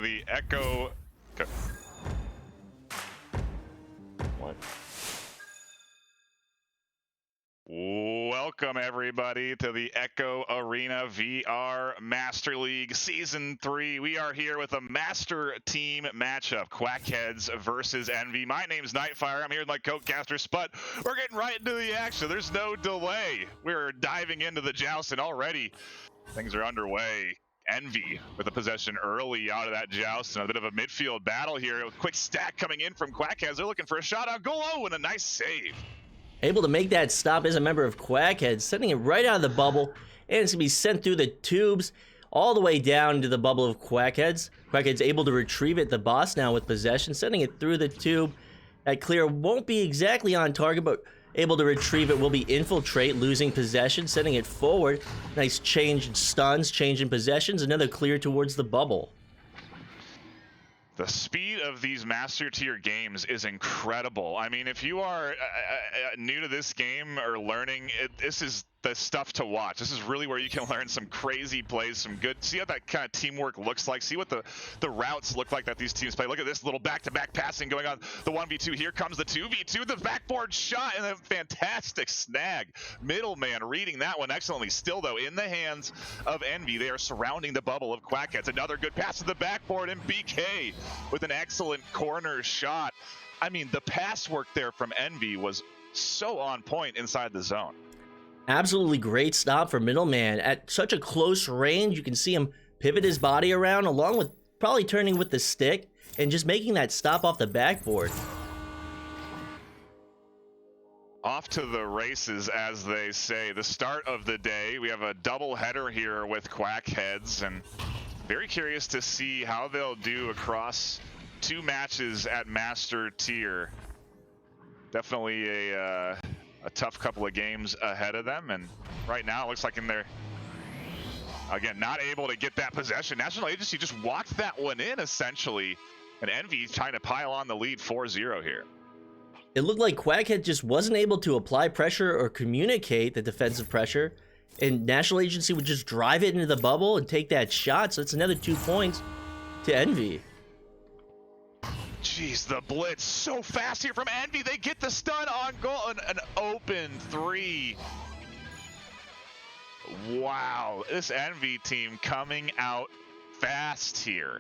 the Echo. What? Welcome everybody to the Echo Arena VR Master League Season 3. We are here with a Master Team matchup, Quackheads versus Envy. My name's NightFiree. I'm here with my co-caster Sput. We're getting right into the action. There's no delay. We're diving into the joust and already things are underway. Envy with a possession early out of that joust and a bit of a midfield battle here. A quick stack coming in from Quackheads. They're looking for a shot on goal. Oh, and a nice save. Able to make that stop as a member of Quackheads, sending it right out of the bubble, and it's going to be sent through the tubes all the way down to the bubble of Quackheads. Quackheads able to retrieve it, the boss now with possession, sending it through the tube. That clear won't be exactly on target, but able to retrieve it will be infiltrate, losing possession, sending it forward. Nice change in stuns, change in possessions, another clear towards the bubble. The speed of these Master Tier games is incredible. I mean, if you are new to this game or learning, this is the stuff to watch. This is really where you can learn some crazy plays, some good, see how that kind of teamwork looks like, see what the routes look like that these teams play. Look at this little back-to-back passing going on, the 1v2. Here comes the 2v2, the backboard shot, and a fantastic snag. Middleman reading that one excellently. Still, though, in the hands of Envy. They are surrounding the bubble of Quackheads. Another good pass to the backboard, and BK with an excellent corner shot. I mean, the pass work there from Envy was so on point inside the zone. Absolutely great stop for Middleman. At such a close range, you can see him pivot his body around along with probably turning with the stick and just making that stop off the backboard. Off to the races, as they say. The start of the day, we have a double header here with Quackheads, and very curious to see how they'll do across two matches at Master Tier. Definitely a tough couple of games ahead of them, and right now it looks like in there, again, not able to get that possession. National Agency just walked that one in essentially, and Envy trying to pile on the lead 4-0 here. It looked like Quackhead just wasn't able to apply pressure or communicate the defensive pressure, and National Agency would just drive it into the bubble and take that shot, so it's another 2 points to Envy. Jeez, the blitz so fast here from Envy. They get the stun on goal, an open 3. Wow, this Envy team coming out fast here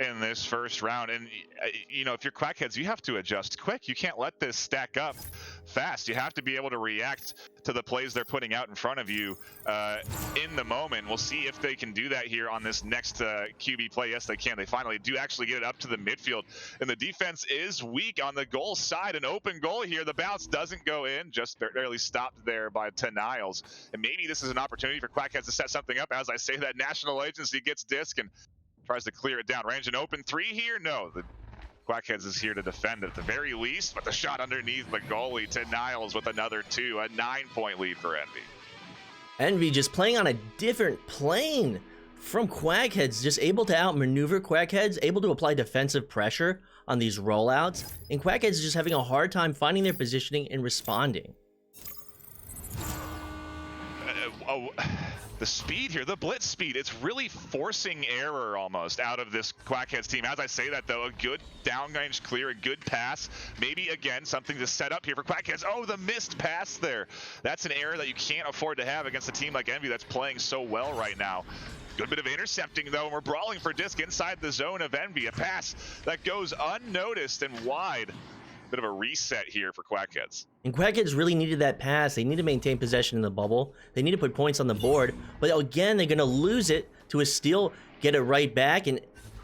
in this first round. And you know, if you're Quackheads, you have to adjust quick. You can't let this stack up fast. You have to be able to react to the plays they're putting out in front of you in the moment. We'll see if they can do that here on this next QB play. Yes, they can. They finally do actually get it up to the midfield, and the defense is weak on the goal side. An open goal here. The bounce doesn't go in, just barely stopped there by Niles. And maybe this is an opportunity for Quackheads to set something up. As I say that, National Agency gets disc and tries to clear it down. Range an open 3 here? No, the Quackheads is here to defend at the very least, but the shot underneath the goalie to Niles with another 2, a 9-point lead for Envy. Envy just playing on a different plane from Quackheads, just able to outmaneuver Quackheads, able to apply defensive pressure on these rollouts, and Quackheads just having a hard time finding their positioning and responding. The speed here, the blitz speed, it's really forcing error almost out of this Quackheads team. As I say that though, a good downrange clear, a good pass, maybe again something to set up here for Quackheads. Oh, the missed pass there. That's an error that you can't afford to have against a team like Envy that's playing so well right now. Good bit of intercepting though, and we're brawling for disc inside the zone of Envy. A pass that goes unnoticed and wide. Bit of a reset here for Quackheads. And Quackheads really needed that pass. They need to maintain possession in the bubble. They need to put points on the board. But again, they're going to lose it to a steal, get it right back, and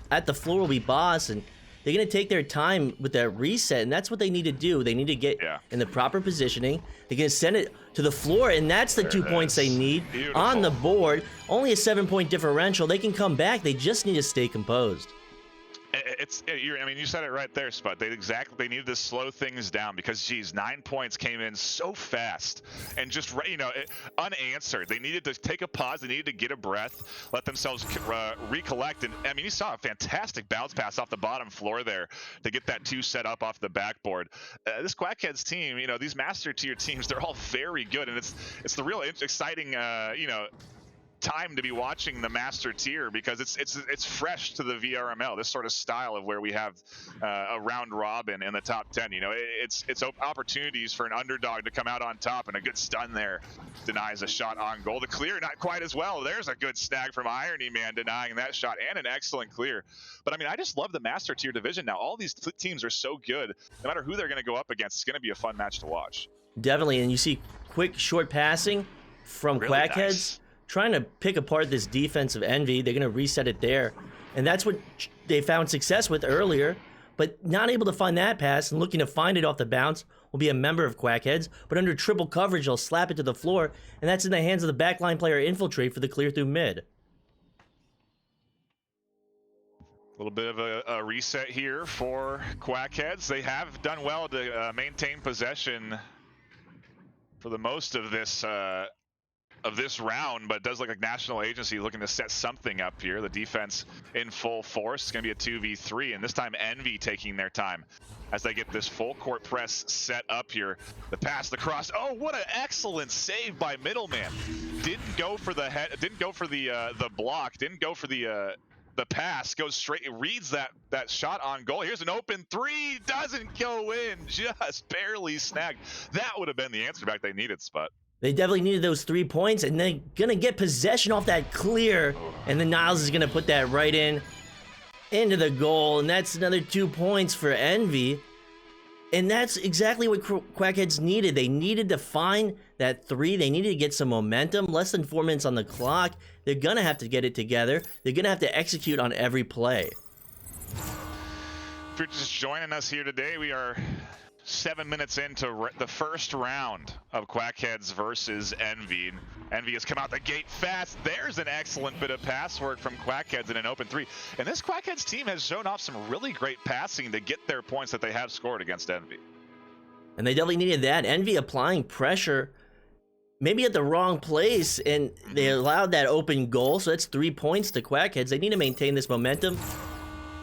at the floor will be boss. And they're going to take their time with that reset, and that's what they need to do. They need to get in the proper positioning. They're going to send it to the floor, and that's the 2 points they need on the board. Only a 7-point differential. They can come back. They just need to stay composed. I mean, you said it right there, Sput. They needed to slow things down because, geez, 9 points came in so fast and just, you know, unanswered. They needed to take a pause. They needed to get a breath, let themselves recollect. And I mean, you saw a fantastic bounce pass off the bottom floor there to get that 2 set up off the backboard. This Quackheads team, you know, these Master Tier teams, they're all very good, and it's the real exciting, you know, time to be watching the master tier because it's fresh to the VRML. This sort of style of where we have a round robin in the top 10. You know, it's opportunities for an underdog to come out on top, and a good stun there denies a shot on goal. The clear not quite as well. There's a good snag from Irony Man denying that shot, and an excellent clear. But I mean, I just love the master tier division now. All these teams are so good. No matter who they're going to go up against, it's going to be a fun match to watch. Definitely, and you see quick short passing from really Quackheads. Nice. Trying to pick apart this defense of Envy. They're going to reset it there. And that's what they found success with earlier, but not able to find that pass and looking to find it off the bounce will be a member of Quackheads, but under triple coverage, they'll slap it to the floor, and that's in the hands of the backline player Infiltrate for the clear through mid. A little bit of a reset here for Quackheads. They have done well to maintain possession for the most of this round, but it does look like National Agency looking to set something up here. The defense in full force. It's going to be a 2v3, and this time Envy taking their time as they get this full court press set up here. The pass, the cross. Oh, what an excellent save by Middleman. Didn't go for the head. Didn't go for the block. Didn't go for the pass. Goes straight. Reads that shot on goal. Here's an open three. Doesn't go in. Just barely snagged. That would have been the answer back they needed, Sput. They definitely needed those 3 points, and they're gonna get possession off that clear, and then Niles is gonna put that right into the goal, and that's another 2 points for Envy. And that's exactly what Quackheads needed. They needed to find that 3. They needed to get some momentum. Less than 4 minutes on the clock. They're gonna have to get it together. They're gonna have to execute on every play. If you're just joining us here today, we are 7 minutes into the first round of Quackheads versus Envy. Envy has come out the gate fast. There's an excellent bit of pass work from Quackheads in an open 3. And this Quackheads team has shown off some really great passing to get their points that they have scored against Envy. And they definitely needed that. Envy applying pressure, maybe at the wrong place, and they allowed that open goal. So that's 3 points to Quackheads. They need to maintain this momentum.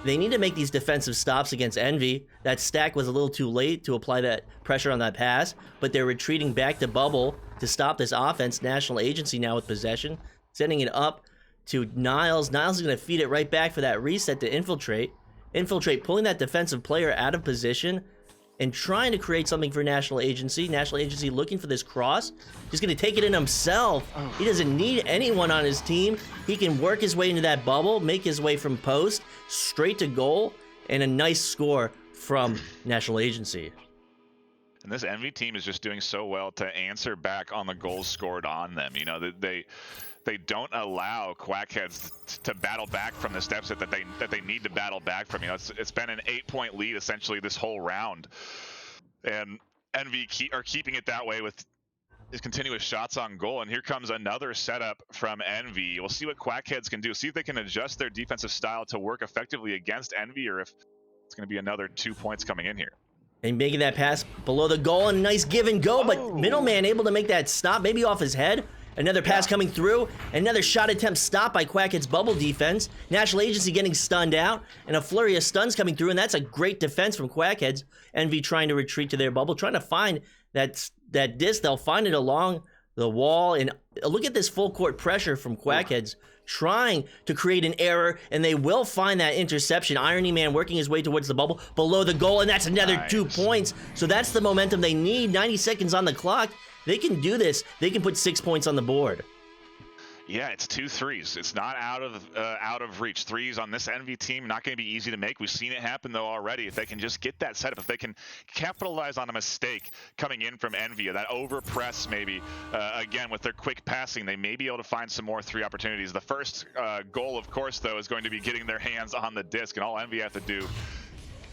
They need to make these defensive stops against Envy. That stack was a little too late to apply that pressure on that pass, but they're retreating back to bubble to stop this offense. National Agency now with possession, sending it up to Niles. Niles is going to feed it right back for that reset to Infiltrate. Infiltrate pulling that defensive player out of position and trying to create something for National Agency. National Agency looking for this cross. He's going to take it in himself. He doesn't need anyone on his team. He can work his way into that bubble, make his way from post, straight to goal, and a nice score from National Agency. And this Envy team is just doing so well to answer back on the goals scored on them. You know, they don't allow Quackheads to battle back from the steps that they need to battle back from. You know, it's been an 8-point lead essentially this whole round, and Envy are keeping it that way with his continuous shots on goal. And here comes another setup from Envy. We'll see what Quackheads can do. See if they can adjust their defensive style to work effectively against Envy, or if it's going to be another 2 points coming in here. And making that pass below the goal, and nice give and go, but Middleman able to make that stop, maybe off his head. Another pass coming through, another shot attempt stopped by Quackhead's bubble defense. National Agency getting stunned out, and a flurry of stuns coming through, and that's a great defense from Quackheads. Envy trying to retreat to their bubble, trying to find that disc. They'll find it along the wall, and look at this full court pressure from Quackheads, trying to create an error, and they will find that interception. Irony Man working his way towards the bubble, below the goal, and that's another 2 points. So that's the momentum they need. 90 seconds on the clock. They can do this. They can put 6 points on the board. Yeah, it's 2 threes. It's not out of reach. Threes on this Envy team, not going to be easy to make. We've seen it happen though already. If they can just get that setup, if they can capitalize on a mistake coming in from Envy, that over press maybe, again with their quick passing, they may be able to find some more 3 opportunities. The first goal, of course, though, is going to be getting their hands on the disc, and all Envy have to do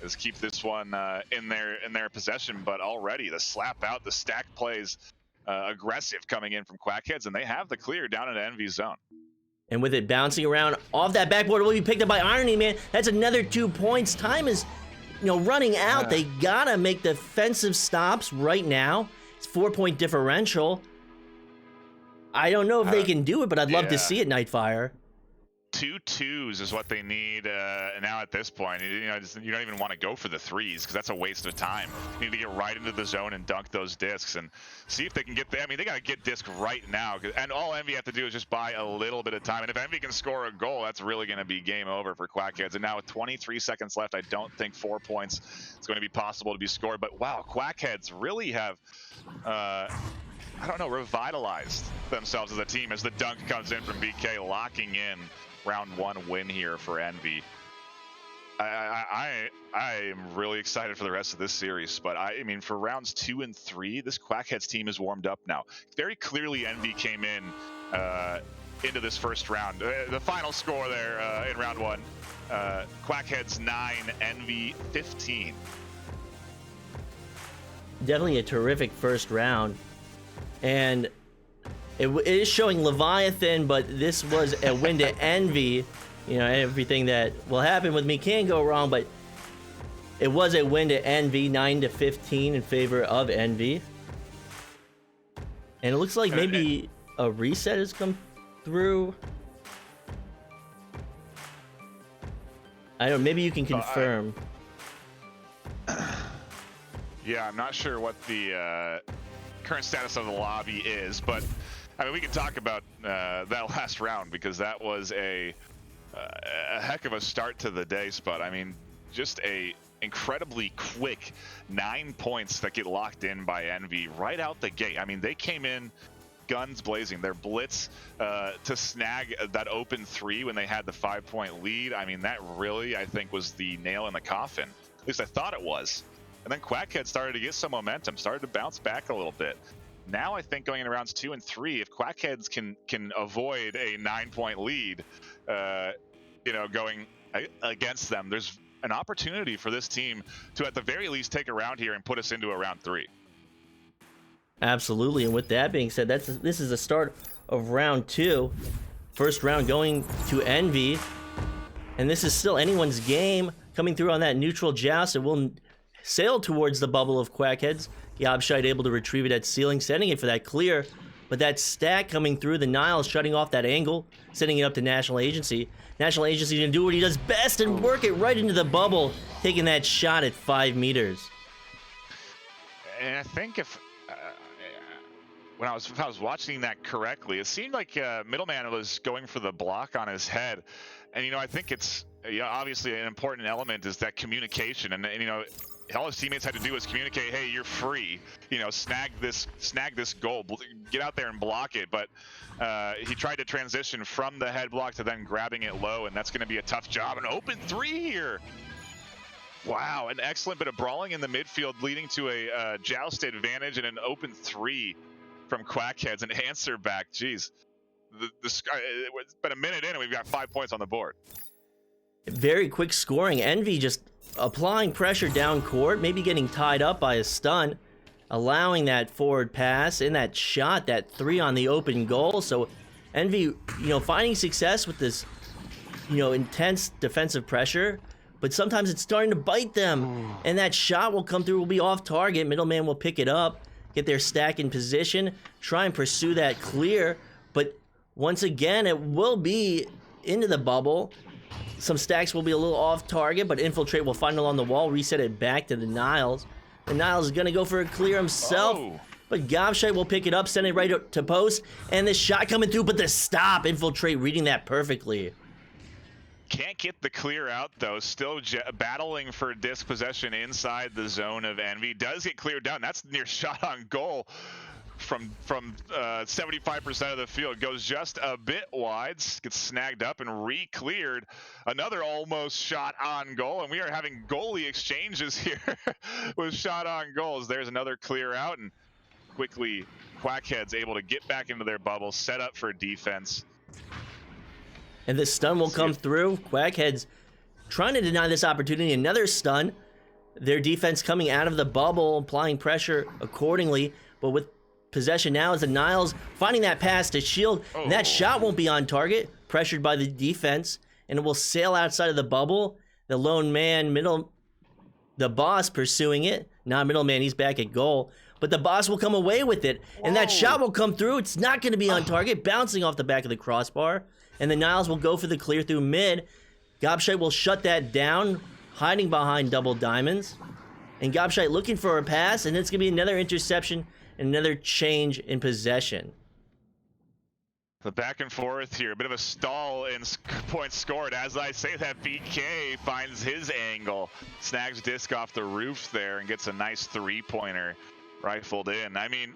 is keep this one in their possession. But already the slap out, the stack plays. Aggressive coming in from Quackheads, and they have the clear down in Envy's zone. And with it bouncing around off that backboard, will be picked up by Irony Man. That's another 2 points. Time is, running out. They gotta make defensive stops right now. It's 4-point differential. I don't know if they can do it, but I'd love to see it, NightFiree. 2 2s is what they need now at this point. You don't even want to go for the 3s because that's a waste of time. You need to get right into the zone and dunk those discs and see if they can get there. I mean, they got to get disc right now, and all Envy have to do is just buy a little bit of time. And if Envy can score a goal, that's really going to be game over for Quackheads. And now with 23 seconds left, I don't think 4 points is going to be possible to be scored. But wow, Quackheads really have I don't know, revitalized themselves as a team as the dunk comes in from BK, locking in round 1 win here for Envy. I am really excited for the rest of this series, but I mean, for rounds 2 and 3, this Quackheads team is warmed up now. Very clearly, Envy came in into this first round. The final score there in round 1, Quackheads 9, Envy 15. Definitely a terrific first round. And it is showing Leviathan, but this was a win to Envy. You know, everything that will happen with me can go wrong, but it was a win to Envy, 9-15 in favor of Envy. And it looks like maybe a reset has come through. I don't know, maybe you can confirm. Yeah, I'm not sure what the current status of the lobby is, but I mean, we can talk about that last round because that was a heck of a start to the day, Spud. I mean, just a incredibly quick 9 points that get locked in by Envy right out the gate. I mean, they came in guns blazing. Their blitz to snag that open 3 when they had the 5-point lead. I mean, that really, I think, was the nail in the coffin. At least I thought it was. And then Quackhead started to get some momentum, started to bounce back a little bit. Now I think going into rounds 2 and 3, if Quackheads can avoid a 9-point lead, going against them, there's an opportunity for this team to at the very least take a round here and put us into a round 3. Absolutely, and with that being said, this is the start of round 2. First round going to Envy, and this is still anyone's game. Coming through on that neutral joust, it will sail towards the bubble of Quackheads. Gobshite able to retrieve it at ceiling, sending it for that clear. But that stack coming through, the Niles shutting off that angle, sending it up to National Agency. National Agency gonna do what he does best and work it right into the bubble, taking that shot at 5 meters. And I think if I was watching that correctly, it seemed like Middleman was going for the block on his head. And, I think it's obviously an important element is that communication. And all his teammates had to do was communicate, hey, you're free, snag this goal, get out there and block it. But he tried to transition from the head block to then grabbing it low, and that's going to be a tough job. An open 3 here. Wow, an excellent bit of brawling in the midfield, leading to a joust advantage and an open 3 from Quackheads. An answer back. Jeez, it's been a minute in and we've got 5 points on the board. Very quick scoring. Envy just applying pressure down court, maybe getting tied up by a stun, allowing that forward pass and that shot, that 3 on the open goal. So Envy, finding success with this, intense defensive pressure, but sometimes it's starting to bite them. And that shot will come through, will be off target. Middleman will pick it up, get their stack in position, try and pursue that clear. But once again, it will be into the bubble. Some stacks will be a little off target, but Infiltrate will find it on the wall, reset it back to the Niles. The Niles is going to go for a clear himself, but Gobshite will pick it up, send it right up to post, and the shot coming through, but the stop. Infiltrate reading that perfectly. Can't get the clear out, though. Still battling for disc possession inside the zone of Envy. Does get cleared down. That's near shot on goal from 75% of the field. Goes just a bit wide, gets snagged up and re-cleared. Another almost shot on goal, and we are having goalie exchanges here with shot on goals. There's another clear out, and quickly Quackheads able to get back into their bubble, set up for defense. And the stun will come through. Quackheads trying to deny this opportunity. Another stun. Their defense coming out of the bubble, applying pressure accordingly, but with possession now is the Niles finding that pass to Shield. And that shot won't be on target, pressured by the defense, and it will sail outside of the bubble. The lone man, the boss pursuing it. Now Middleman, he's back at goal, but the boss will come away with it, and that shot will come through. It's not going to be on target, bouncing off the back of the crossbar. and the Niles will go for the clear through mid. Gobshite will shut that down, hiding behind double diamonds. And Gobshite looking for a pass, and it's going to be another interception and another change in possession. The back and forth here, a bit of a stall in points scored. As I say that, BK finds his angle, snags disc off the roof there, and gets a nice three-pointer rifled in. I mean,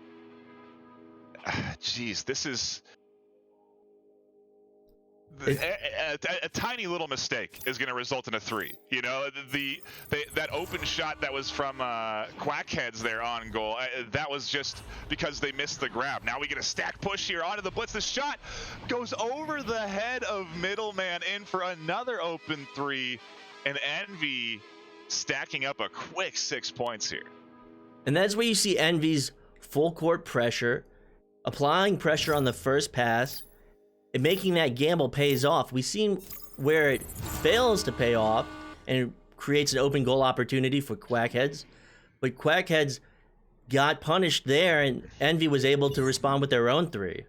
geez, this is... A tiny little mistake is going to result in a three. You know, that open shot that was from Quackheads there on goal, that was just because they missed the grab. Now we get a stack push here onto the blitz. The shot goes over the head of Middleman in for another open three, and Envy stacking up a quick 6 points here. And that's where you see Envy's full court pressure, applying pressure on the first pass, and making that gamble pays off. We've seen where it fails to pay off and creates an open goal opportunity for Quackheads. But Quackheads got punished there, and Envy was able to respond with their own three.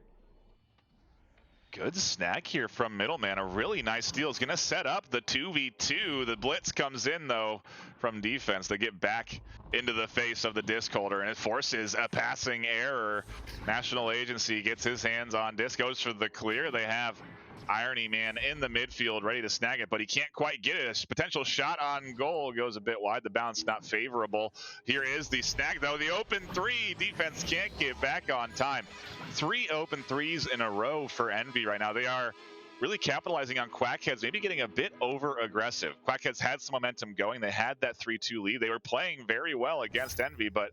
Good snag here from Middleman. A really nice steal. Is going to set up the 2v2. The blitz comes in, though, from defense. They get back into the face of the disc holder, and it forces a passing error. National Agency gets his hands on disc, goes for the clear. They have Irony Man in the midfield ready to snag it, but he can't quite get it. A potential shot on goal goes a bit wide. The bounce not favorable. Here is the snag, though. The open three. Defense can't get back on time. 3 open threes in a row for Envy right now. They are really capitalizing on Quackheads, maybe getting a bit over aggressive. Quackheads had some momentum going. They had that 3-2 lead. They were playing very well against Envy, but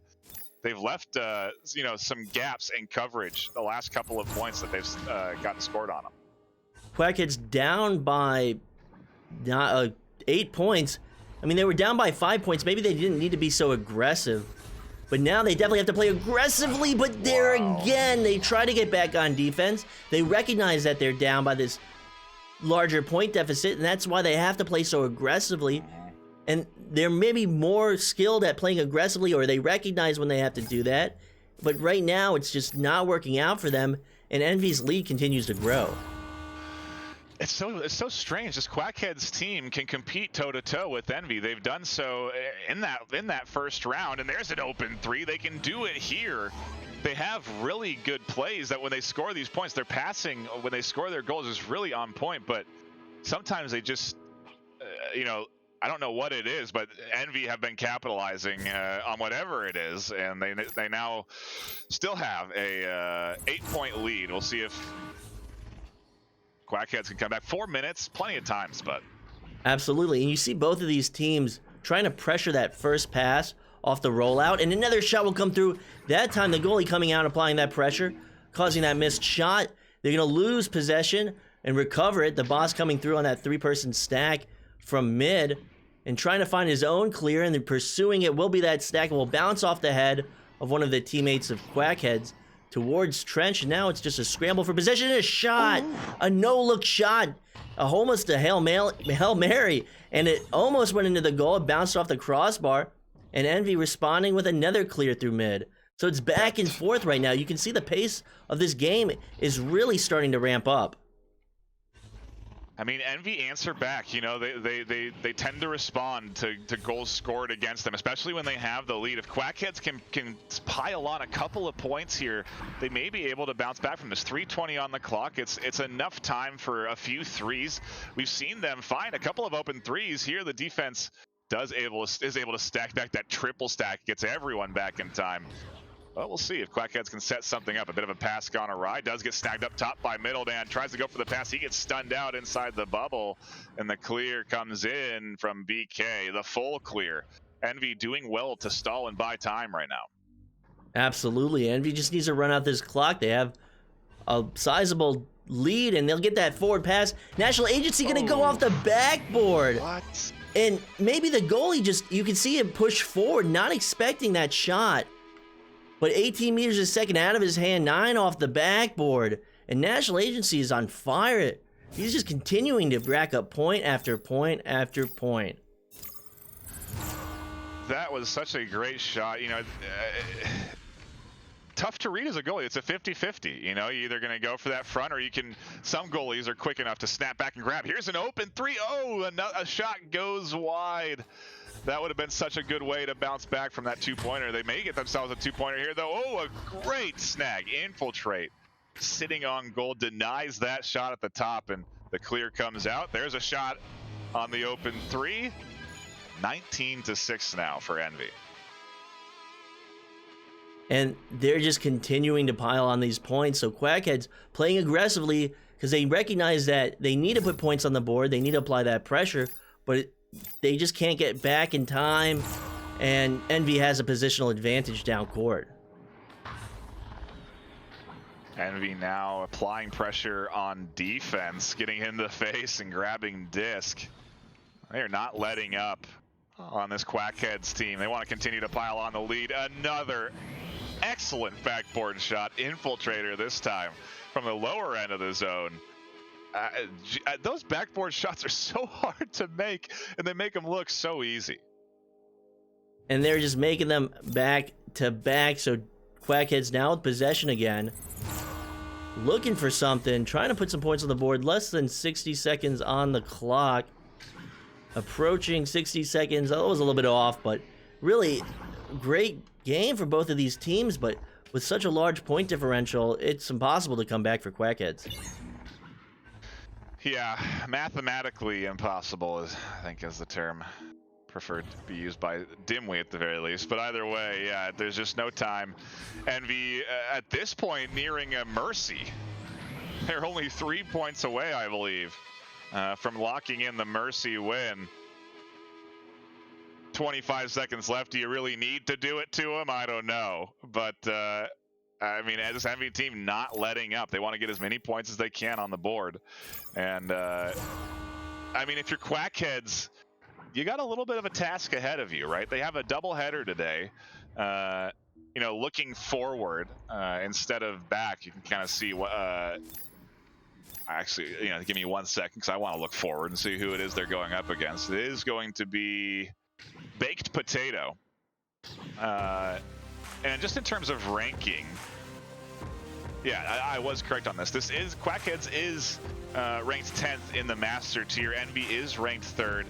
they've left you know, some gaps in coverage the last couple of points that they've gotten scored on them. Quackheads down by 8 points. I mean, they were down by 5 points. Maybe they didn't need to be so aggressive. But now they definitely have to play aggressively, but there again, they try to get back on defense. They recognize that they're down by this larger point deficit, and that's why they have to play so aggressively. And they're maybe more skilled at playing aggressively, or they recognize when they have to do that. But right now, it's just not working out for them, and Envy's lead continues to grow. It's so strange. This Quackheads team can compete toe-to-toe with Envy. They've done so in that first round, and there's an open three. They can do it here. They have really good plays that when they score these points, their passing, when they score their goals, is really on point, but sometimes they just, you know, I don't know what it is, but Envy have been capitalizing on whatever it is, and they now still have a 8-point lead. We'll see if Quackheads can come back. 4 minutes, plenty of time, Spud. Absolutely, and you see both of these teams trying to pressure that first pass off the rollout, and another shot will come through. That time, the goalie coming out, applying that pressure, causing that missed shot. They're going to lose possession and recover it. The boss coming through on that three-person stack from mid and trying to find his own clear, and then pursuing it will be that stack. It will bounce off the head of one of the teammates of Quackheads towards Trench. Now it's just a scramble for possession and a shot. A no-look shot. Almost a Hail Mary. And it almost went into the goal. It bounced off the crossbar. And Envy responding with another clear through mid. So it's back and forth right now. You can see the pace of this game is really starting to ramp up. I mean, Envy answer back. You know, they tend to respond to goals scored against them, especially when they have the lead. If Quackheads can pile on a couple of points here, they may be able to bounce back from this. 3:20 on the clock. It's enough time for a few threes. We've seen them find a couple of open threes here. The defense is able to stack back that triple stack, gets everyone back in time. Well, we'll see if Quackheads can set something up. A bit of a pass gone awry. Does get snagged up top by Middleman. Tries to go for the pass. He gets stunned out inside the bubble. And the clear comes in from BK. The full clear. Envy doing well to stall and buy time right now. Absolutely. Envy just needs to run out this clock. They have a sizable lead, and they'll get that forward pass. National Agency going to go off the backboard. What? And maybe the goalie just, you can see him push forward, not expecting that shot. But 18 meters a second out of his hand, 9 off the backboard. And National Agency is on fire. He's just continuing to rack up point after point after point. That was such a great shot. You know, tough to read as a goalie. It's a 50-50. You know, you're either going to go for that front, or you can. Some goalies are quick enough to snap back and grab. Here's an open 3. Oh, a shot goes wide. That would have been such a good way to bounce back from that 2-pointer. They may get themselves a 2-pointer here, though. Oh, a great snag. Infiltrate. Sitting on goal, denies that shot at the top, and the clear comes out. There's a shot on the open 3. 19-6 now for Envy. And they're just continuing to pile on these points. So Quackheads playing aggressively because they recognize that they need to put points on the board. They need to apply that pressure, but they just can't get back in time. And Envy has a positional advantage down court. Envy now applying pressure on defense, getting in the face and grabbing disc. They are not letting up on this Quackheads team. They want to continue to pile on the lead. Another excellent backboard shot. Infiltrator this time from the lower end of the zone. Those backboard shots are so hard to make, and they make them look so easy. And they're just making them back to back. So Quackheads now with possession again. Looking for something, trying to put some points on the board. Less than 60 seconds on the clock. Approaching 60 seconds. That was a little bit off, but really great game for both of these teams. But with such a large point differential, it's impossible to come back for Quackheads. Yeah, mathematically impossible is, I think, is the term preferred to be used by Dimwee at the very least. But either way, yeah, there's just no time. Envy at this point nearing a mercy. They're only 3 points away, I believe, from locking in the mercy win. 25 seconds left. Do you really need to do it to them? I don't know. But I mean, this Envy team not letting up. They want to get as many points as they can on the board. And I mean, if you're Quackheads, you got a little bit of a task ahead of you, right? They have a doubleheader today. You know, looking forward instead of back, you can kind of see what. Actually, you know, give me 1 second because I want to look forward and see who it is they're going up against. It is going to be Baked Potato. And just in terms of ranking, yeah, I was correct on this. This is Quackheads is ranked 10th in the Master tier. Envy is ranked 3rd.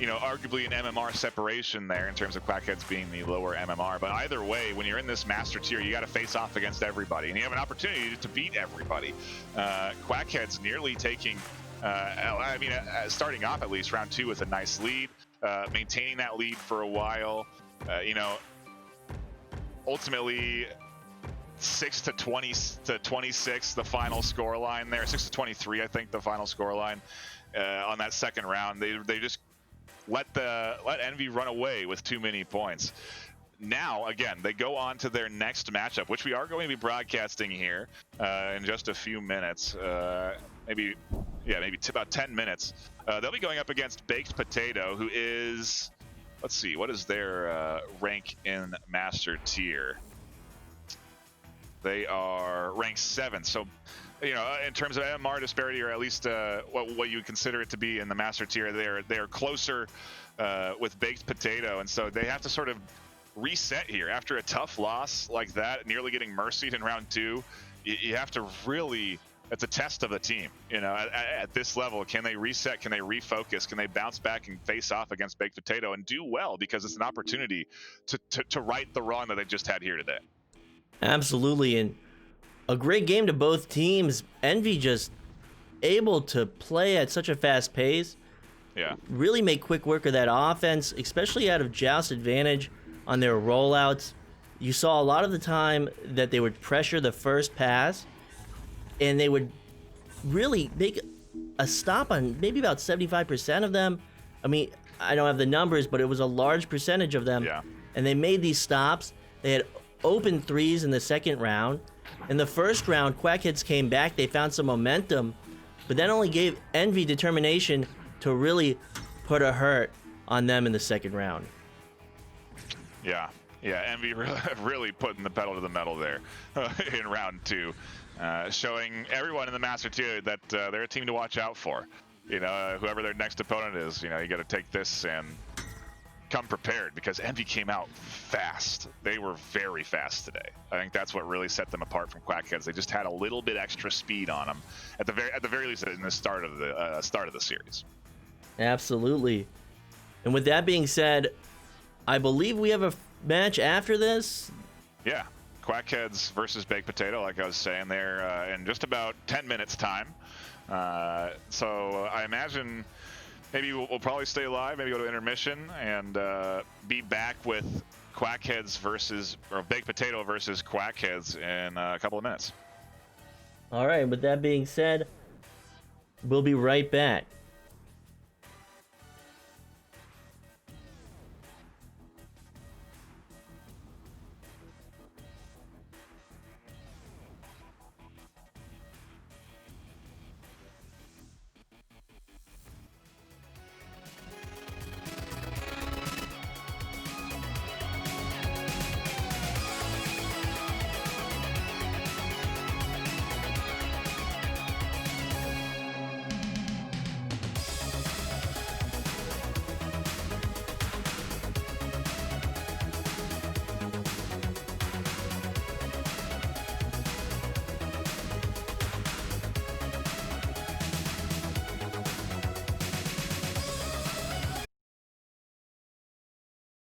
You know, arguably an MMR separation there in terms of Quackheads being the lower MMR. But either way, when you're in this Master tier, you got to face off against everybody, and you have an opportunity to beat everybody. Quackheads nearly taking, I mean, starting off at least round 2 with a nice lead, maintaining that lead for a while. You know, ultimately 6-20 to 26 the final score line there. 6-23 I think the final score line on that second round. They just let Envy run away with too many points. Now again, they go on to their next matchup, which we are going to be broadcasting here in just a few minutes, maybe about 10 minutes. They'll be going up against Baked Potato, who is, let's see, what is their rank in Master tier? They are ranked 7th. So, you know, in terms of MMR disparity, or at least what you would consider it to be in the Master tier, they are closer with Baked Potato, and so they have to sort of reset here after a tough loss like that, nearly getting mercied in round 2. You have to really. It's a test of the team, you know, at this level. Can they reset? Can they refocus? Can they bounce back and face off against Baked Potato and do well? Because it's an opportunity to right the wrong that they just had here today. Absolutely, and a great game to both teams. Envy just able to play at such a fast pace. Yeah. Really make quick work of that offense, especially out of Joust advantage on their rollouts. You saw a lot of the time that they would pressure the first pass, and they would really make a stop on maybe about 75% of them. I mean, I don't have the numbers, but it was a large percentage of them. Yeah. And they made these stops. They had open threes in the second round. In the first round, Quackheads came back. They found some momentum, but that only gave Envy determination to really put a hurt on them in the second round. Yeah, Envy really putting the pedal to the metal there in round 2. Showing everyone in the Master tier that they're a team to watch out for. You know, whoever their next opponent is, you know, you got to take this and come prepared because Envy came out fast. They were very fast today. I think that's what really set them apart from Quackheads. They just had a little bit extra speed on them at the very least in the start of the series. Absolutely. And with that being said, I believe we have a match after this. Yeah, Quackheads versus Baked Potato, like I was saying there, in just about 10 minutes time. So I imagine maybe we'll probably stay live, maybe go to intermission, and be back with Quackheads or Baked Potato versus Quackheads in a couple of minutes. All right, with that being said, we'll be right back.